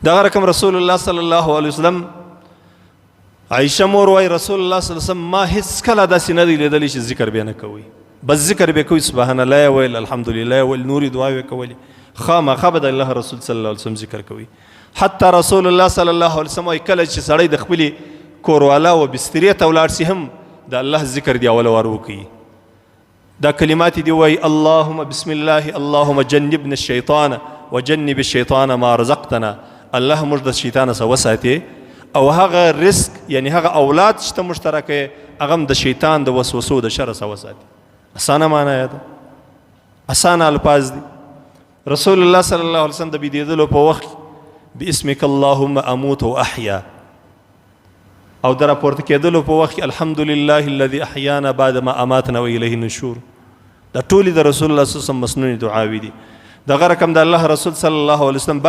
دغه رقم رسول الله صلی الله علیه وسلم عائشہ مور وای رسول الله صلی الله علیه وسلم ما هیڅ کله داسې نه دی لیدلی چې ذکر به نه کوي، بس ذکر به کوي، سبحان الله ویل، الحمدلله ویل، نورې دعاوې کولې، خامخا به د الله رسول صلی الله علیه وسلم ذکر کوي. حتی رسول الله صلی الله علیه وسلم وای کله چې سړی د خپلې کوروالا و بسترې ته ولاړ سي هم د الله ذکر دی اول وار وکړي. دا کلمات دی وای اللهم بسم الله اللهم جنبنا الشیطان وجنب الشیطان ما رزقتنا، الله موږ د شیطان څخه وساتي او هغه رزق یعنی هغه اولاد شته مشترکه هغه د شیطان د وسوسو د شر څخه وساتي. اسانه معنی ده، اسانه الفاظ دي. رسول الله صلی الله علیه وسلم د بيدیدلو په وخت باسمک اللهم اموت واحیا او در راپورته کېدلو په وخت الحمدلله الذي احیانا بعد ما اماتنا والیه النشور، دا ټولې د رسول الله صلی الله علیه وسلم مسنونې دعاوې دي. دغه رقم د الله رسول صلی الله علیه وسلم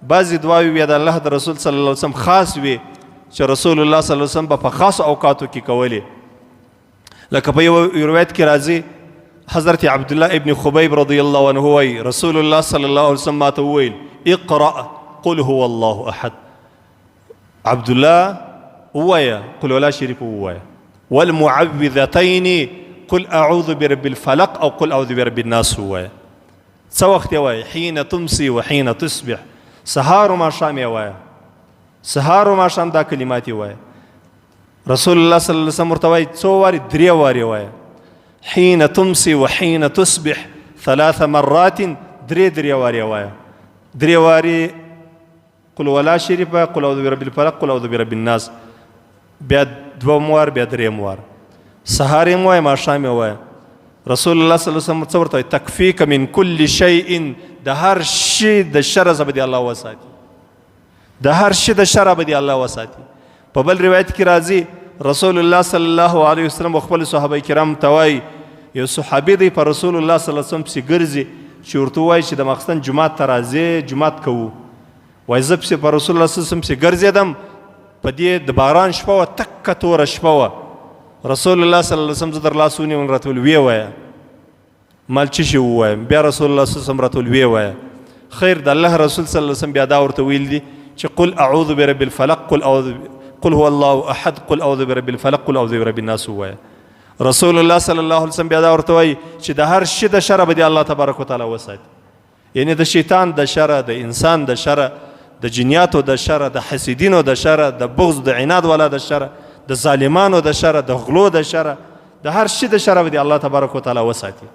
بعضې دعاوې بیا د الله د رسول صلی الله علیه وسلم خاص وي چې رسول الله صلی الله علیه وسلم به په خاصو اوقاتو کې کولې. لکه په یو روایت کې راځي حضرت عبدالله ابن خبیب رضی الله عنه وایي رسول الله صلی الله علیه وسلم ماته وویل اقرأ قل هو الله احد. عبدالله ووایا قل ولا شریف ووایا، والمعوذتین قل اعوذ برب الفلق او قل اعوذ برب الناس ووایا. څه وخت یې وایي؟ حین تمسی و حین تصبح، سهار و ماښام یې وایه، سهار و ماښام دا کلمات یې وایه. رسول الله صلی الله علیه وسلم ورته وایي څو وارې؟ 3 وارې وایه. حین تمسی و حین تصبح 3 مرات، 3 وارې وایه. 3 وارې قل ولا شریفه، قل اعوذ برب الفلق، قل اعوذ برب الناس، بیا 2 وار، بیا 3 وار. سهار یې وایه، ماښام یې وایه. رسول الله صلی الله علیه وسلم څه ورته وایي؟ تکفیک من کل شیء، د هر شي د شر څخه به دې الله وساتي، د هر شي د شر به دې الله وساتي. په بل روایت کې راځي رسول الله صلی الله علیه وسلم خپل صحابه کرام ته وایي، یو صحابي دی په رسول الله صلی الله علیه وسلم پسې ګرځي چې ورته وایي چې د ماخستن جومات ته راځې جومات کوو. وایي زه پسې په رسول الله صلی الله علیه وسلم پسې ګرځېدم، په دې د باران شپه وه، تکه توره شپه وه. رسول الله صلی الله علیه وسلم زه در لاس ونیولم، راته ویل ویې وایه مال څه شي ووایم؟ بیا رسول الله صلی الله علیه وسلم راته ویل ویې وایه. خیر د الله رسول صلی الله علیه وسلم بیا دا ورته ویل دي چې قل اعوذ برب الفلق، قل هو الله احد، قل اعوذ برب الفلق، قل اعوذ برب الناس ووایه. رسول الله صلی الله علیه وسلم بیا دا ورته وایي چې د هر شي د شره به دې الله تبارک وتعالی وساتي، یعنی د شیطان د شره، د انسان د شره، د جنیاتو د شره، د حسیدینو د شره، د بغض د عناد والا د شره، د ظالمانو د شره، د غلو د شره، د هر شي د شره به دې الله تبارک وتعالی وساتي.